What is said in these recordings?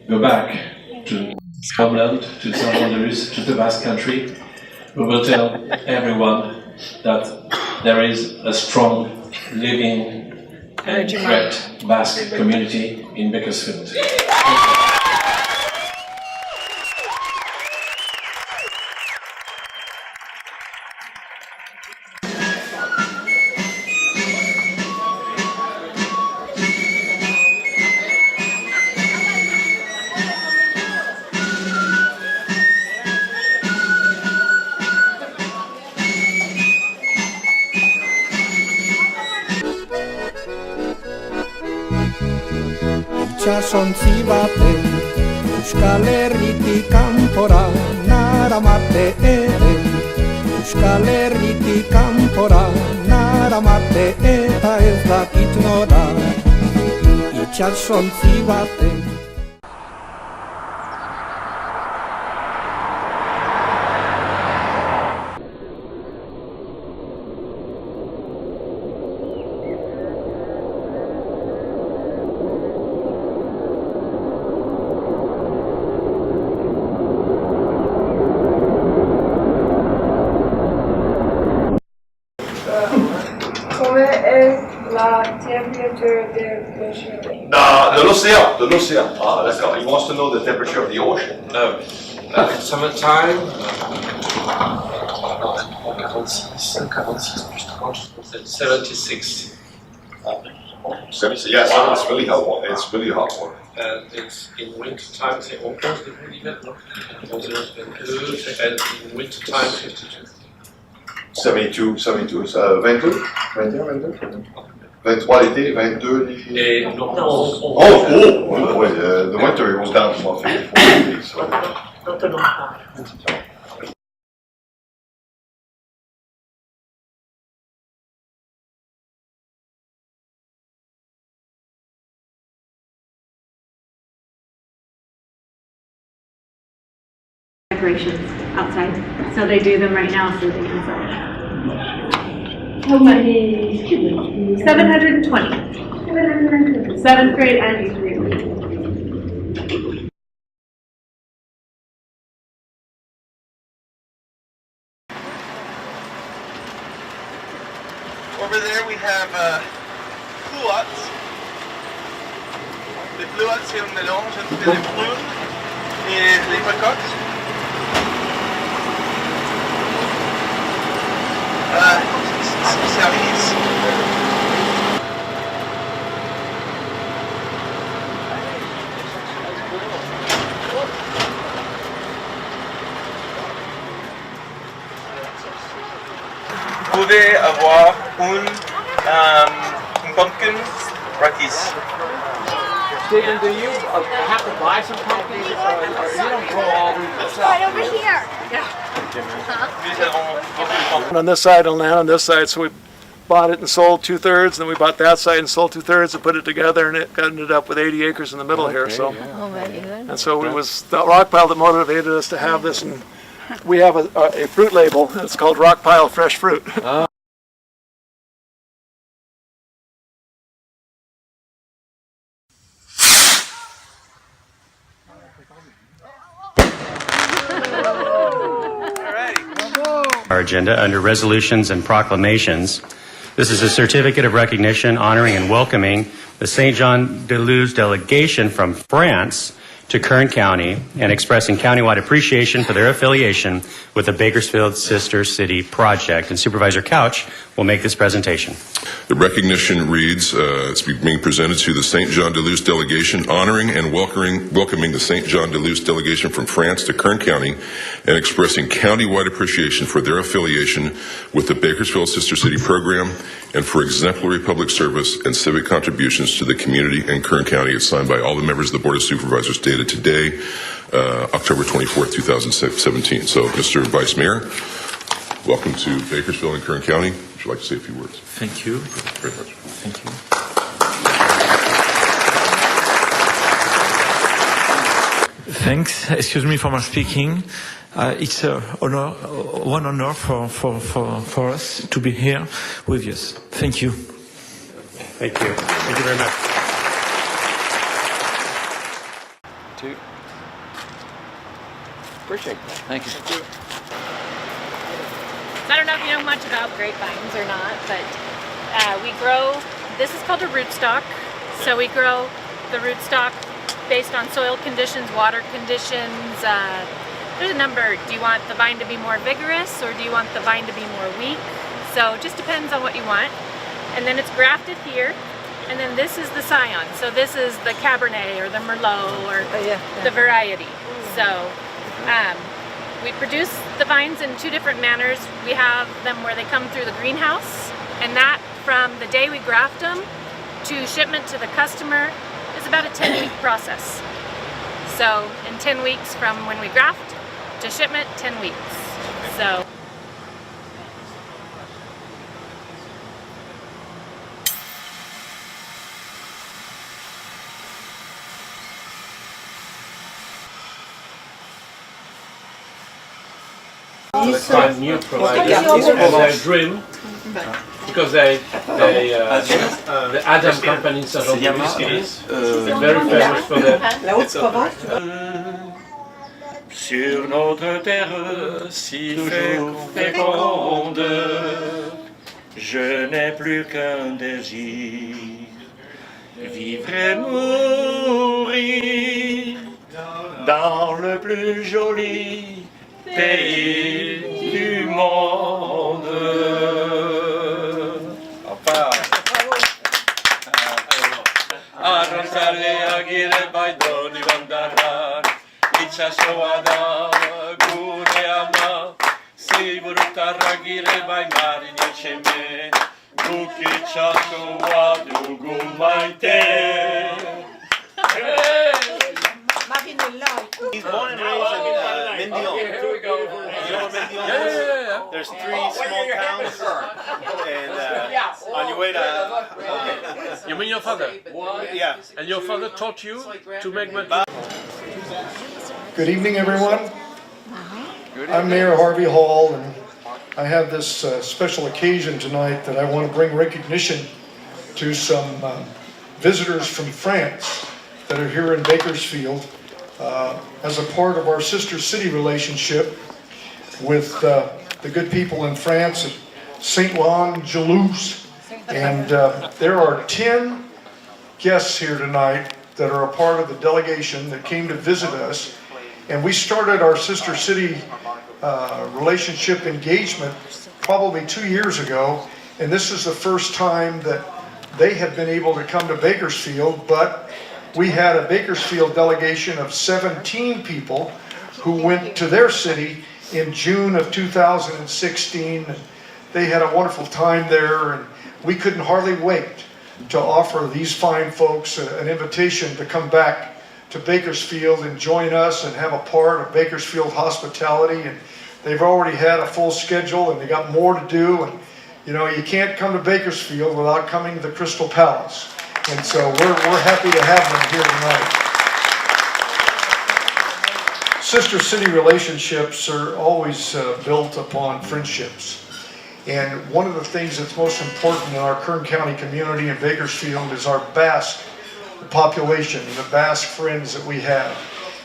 go back to homeland, to Saint Jean de Luz, to the Basque country. We will tell everyone that there is a strong, living, and great Basque community in Bakersfield. Itxasontzi baten Euskal Herritik kanpora naramate ere Euskal Herritik kanpora naramate eta ez dakit nora Itxasontzi baten La temperature de l'océan. De l'océan. Ah, d'accord. He wants to know the temperature of the ocean. Summertime. 76. 76. Yes, it's really hot. It's really hot water. And it's in winter time, c'est encore des l'hiver, non? And in winter time, 52. 72, 22, 23 l'été, 22 les... The winter it was down to about 54 degrees. So. Decorations outside, so they do them right now so they can sell it. How many students? 720. 7th grade and 8th grade. Over there we have pluots. Les pluots, c'est un mélange entre les prunes et les cocottes. Service. Vous pouvez avoir une pumpkin rakis. Stephen, do you have to buy some pumpkins, or you don't grow all these yourself? Right over here. On this side and land on this side, so we bought it and sold 2/3, then we bought that side and sold 2/3 and put it together, and it ended up with 80 acres in the middle here. So, Oh, very good. and so it was the rock pile that motivated us to have this, and we have a fruit label. It's called Rock Pile Fresh Fruit. Our agenda under resolutions and proclamations. This is a certificate of recognition honoring and welcoming the Saint Jean de Luz delegation from France to Kern County and expressing countywide appreciation for their affiliation with the Bakersfield Sister City Project. And Supervisor Couch will make this presentation. The recognition reads, it's being presented to the Saint Jean de Luz delegation, honoring and welcoming the Saint Jean de Luz delegation from France to Kern County and expressing countywide appreciation for their affiliation with the Bakersfield Sister City Program and for exemplary public service and civic contributions to the community and Kern County. It's signed by all the members of the Board of Supervisors dated today, October 24th, 2017. So, Mr. Vice Mayor, welcome to Bakersfield and Kern County. Would you like to say a few words? Thank you. Very much. Thank you. Thanks. Excuse me for my speaking. It's an honor, one honor for us to be here with you. Thank you. Thank you. Thank you very much. too. Appreciate that. Thank you. I don't know if you know much about grapevines or not, but we grow, this is called a rootstock. So we grow the rootstock based on soil conditions, water conditions. There's a number. Do you want the vine to be more vigorous or do you want the vine to be more weak? So it just depends on what you want. And then it's grafted here. And then this is the scion. So this is the Cabernet or the Merlot or the variety. So we produce the vines in two different manners. We have them where they come through the greenhouse, and that from the day we graft them to shipment to the customer is about a 10-week process. So in 10 weeks from when we graft to shipment, 10 weeks. So. Find new providers they dream because the Adam company in Saint-Jean is very famous for that. Sur notre terre si féconde, je n'ai plus qu'un désir, vivre et mourir dans le plus joli pays du monde. Arronsale agire baidoni vandarar, itxasoa da gure ama, ziburuta ragire bai marin etxeme, guk itxasoa dugu maite. He's born and raised in Mendion. You know where Mendion is? Yeah. There's 3 small towns, and on your way to... You mean your father? Yeah. And your father taught you to make Good evening, everyone. I'm Mayor Harvey Hall, and I have this special occasion tonight that I want to bring recognition to some visitors from France that are here in Bakersfield as a part of our sister city relationship with the good people in France at Saint-Jean-de-Luz. And there are 10 guests here tonight that are a part of the delegation that came to visit us. And we started our sister city relationship engagement probably 2 years ago. And this is the first time that they have been able to come to Bakersfield, but we had a Bakersfield delegation of 17 people who went to their city in June of 2016. They had a wonderful time there, and we couldn't hardly wait to offer these fine folks an invitation to come back to Bakersfield and join us and have a part of Bakersfield hospitality. And they've already had a full schedule and they got more to do. And you know, you can't come to Bakersfield without coming to the Crystal Palace. And so we're happy to have them here tonight. Sister city relationships are always built upon friendships. And one of the things that's most important in our Kern County community in Bakersfield is our Basque population and the Basque friends that we have.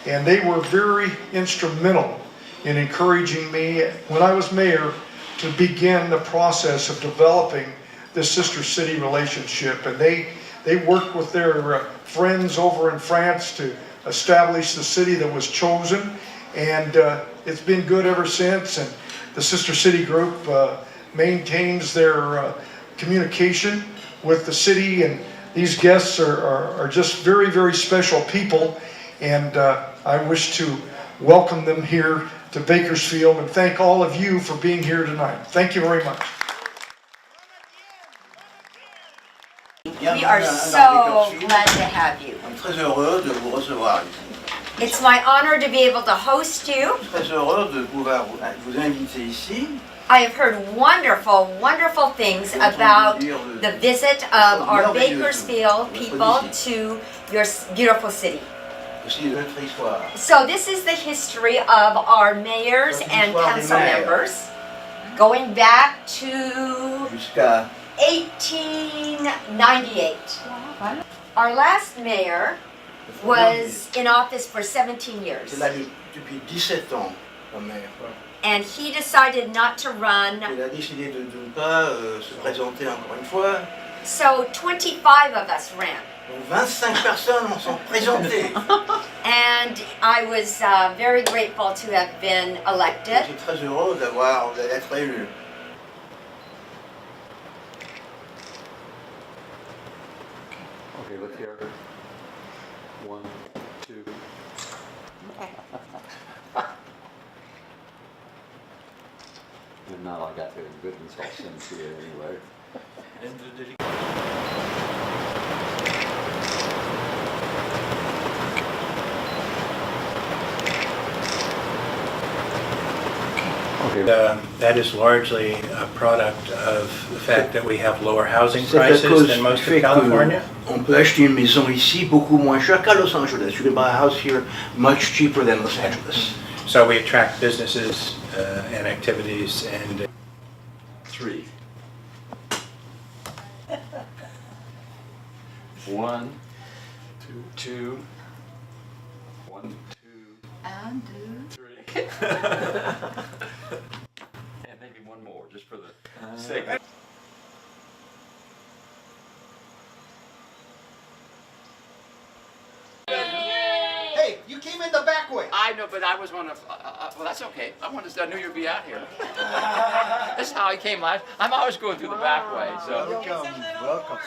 And they were very instrumental in encouraging me when I was mayor to begin the process of developing this sister city relationship. And they worked with their friends over in France to establish the city that was chosen. And it's been good ever since. And the sister city group maintains their communication with the city, and these guests are just very, very special people, and I wish to welcome them here to Bakersfield and thank all of you for being here tonight. Thank you very much. We are so glad to have you. Très heureux de vous recevoir ici. It's my honor to be able to host you. Très heureux de pouvoir vous inviter ici. I have heard wonderful, wonderful things about the visit of our Bakersfield people to your beautiful city. So this is the history of our mayors and council members going back to 1898. Our last mayor was in office for 17 years. C'est là depuis 17 ans, la maire. And he decided not to run. Il a décidé de ne pas se présenter encore une fois. So 25 of us ran. Donc 25 personnes en sont présentées. And I was very grateful to have been elected. Je suis très heureux d'être élu. Okay, look here. 1, 2. Okay. And now I got the goodness I'll send to you anyway. That is largely a product of the fact that we have lower housing prices than most of California. On peut acheter une maison ici beaucoup moins cher qu'à Los Angeles. You can buy a house here much cheaper than Los Angeles. So we attract businesses and activities and 3. 1, 2, 1, 2, and 3. And maybe one more, just for the sake of it. Hey, you came in the back way. I know, but I was one of. Well, that's okay. I knew you'd be out here. This is how I came last. I'm always going through the back way. So. Welcome.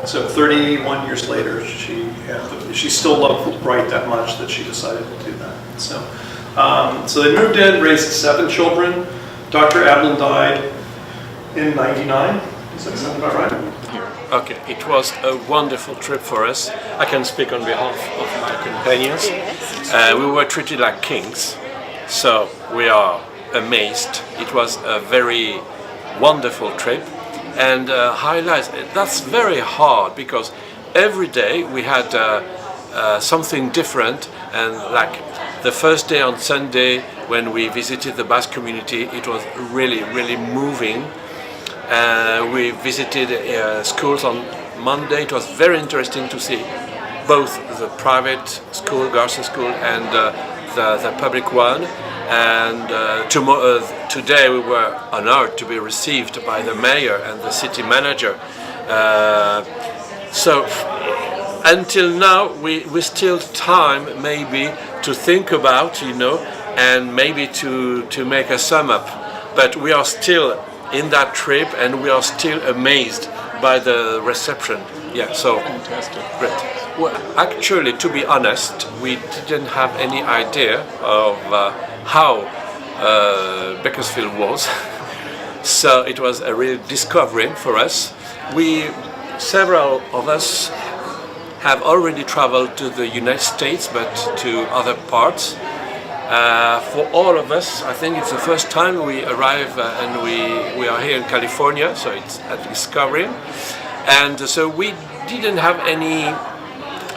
So 31 years later, she still loved Bright that much that she decided to do that. So they moved in, raised 7 children. Dr. Ablin died in '99. Does that sound about right? Okay, it was a wonderful trip for us. I can speak on behalf of my companions. We were treated like kings, so we are amazed. It was a very wonderful trip. And highlights, that's very hard because every day we had something different, and like the first day on Sunday when we visited the Basque community, it was really moving. We visited schools on Monday. It was very interesting to see both the private school, Garson School, and the public one. And today we were honored to be received by the mayor and the city manager. So until now we still time maybe to think about, and maybe to make a sum up. But we are still in that trip and we are still amazed by the reception. Yeah, so fantastic. Great. Well, actually, to be honest, we didn't have any idea of how Bakersfield was. So it was a real discovery for us. Several of us have already traveled to the United States, but to other parts. For all of us, I think it's the first time we arrive and we are here in California, so it's a discovery. And so we didn't have any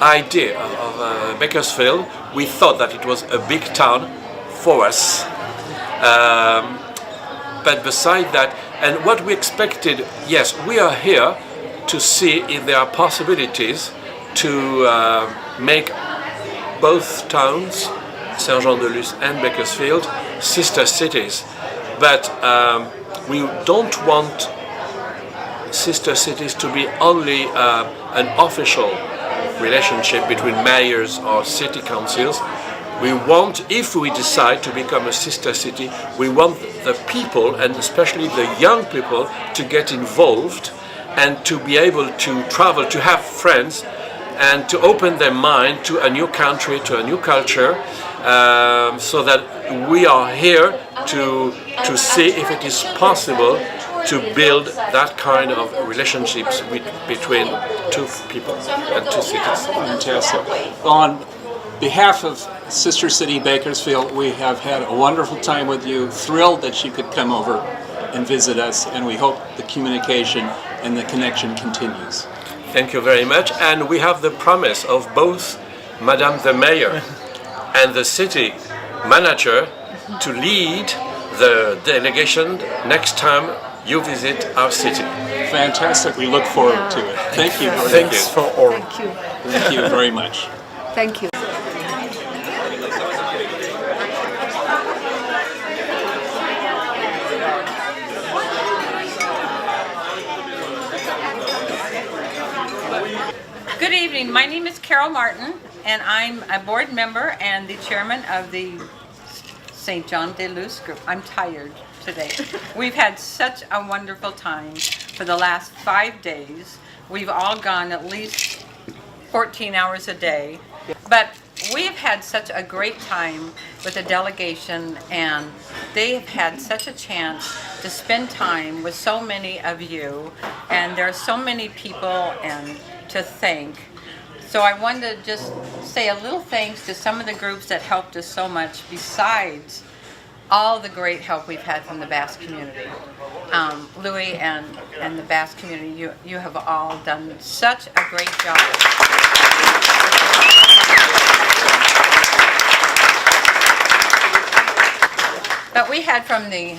idea of Bakersfield. We thought that it was a big town for us. But beside that, and what we expected, yes, we are here to see if there are possibilities to make both towns, Saint-Jean-de-Luz and Bakersfield, sister cities. But we don't want sister cities to be only an official relationship between mayors or city councils. We want, if we decide to become a sister city, we want the people, and especially the young people, to get involved and to be able to travel, to have friends, and to open their mind to a new country, to a new culture, so that we are here to see if it is possible to build that kind of relationships between two people and two cities. Fantastic. On behalf of Sister City Bakersfield, we have had a wonderful time with you, thrilled that you could come over and visit us, and we hope the communication and the connection continues. Thank you very much, and we have the promise of both Madame the Mayor and the city manager to lead the delegation next time you visit our city. Fantastic. We look forward to it. Thank you. Thanks for all. Thank you. Thank you very much. Thank you. Good evening. My name is Carol Martin, and I'm a board member and the chairman of the St. John de Luz group. I'm tired today. We've had such a wonderful time for the last 5 days. We've all gone at least 14 hours a day, but we've had such a great time with the delegation, and they've had such a chance to spend time with so many of you, and there are so many people and to thank. So I wanted to just say a little thanks to some of the groups that helped us so much, besides all the great help we've had from the Basque community. Louis and the Basque community, you have all done such a great job. But we had from the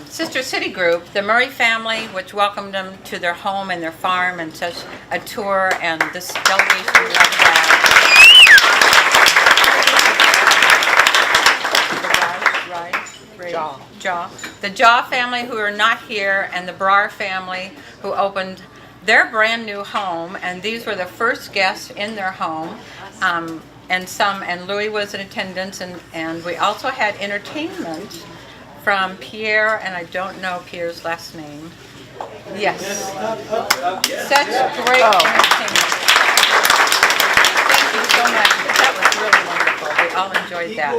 Sister City group, the Murray family, which welcomed them to their home and their farm and such a tour, and this delegation loved that. Jaw. The Jaw family, who are not here, and the Brar family, who opened their brand new home, and these were the first guests in their home. And Louis was in attendance, and we also had entertainment from Pierre, and I don't know Pierre's last name. Yes. Such great entertainment. Thank you so much. That was really wonderful. We all enjoyed that.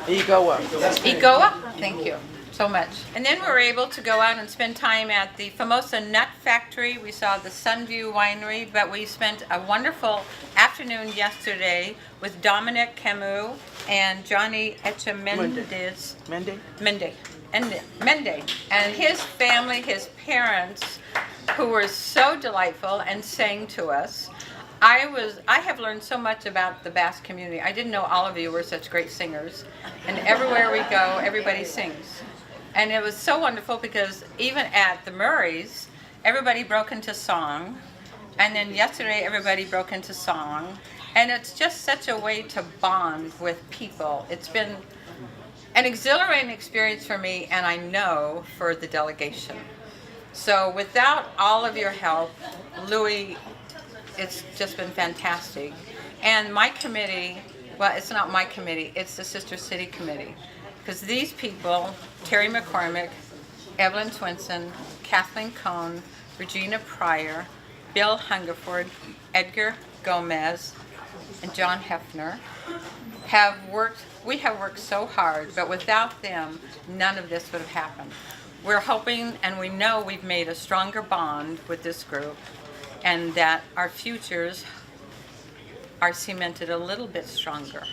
Egoa? Thank you so much. And then we were able to go out and spend time at the Famosa Nut Factory. We saw the Sunview Winery, but we spent a wonderful afternoon yesterday with Dominic Camus and Johnny Echemendez. Mende. And his family, his parents, who were so delightful and sang to us. I have learned so much about the Basque community. I didn't know all of you were such great singers. And everywhere we go, everybody sings. And it was so wonderful because even at the Murrays, everybody broke into song. And then yesterday, everybody broke into song. And it's just such a way to bond with people. It's been an exhilarating experience for me, and I know for the delegation. So without all of your help, Louis, it's just been fantastic. And my committee, well, it's not my committee, it's the Sister City Committee. Because these people, Terry McCormick, Evelyn Twinson, Kathleen Cohn, Regina Pryor, Bill Hungerford, Edgar Gomez, and John Hefner, we have worked so hard, but without them, none of this would have happened. We're hoping, and we know we've made a stronger bond with this group, and that our futures are cemented a little bit stronger.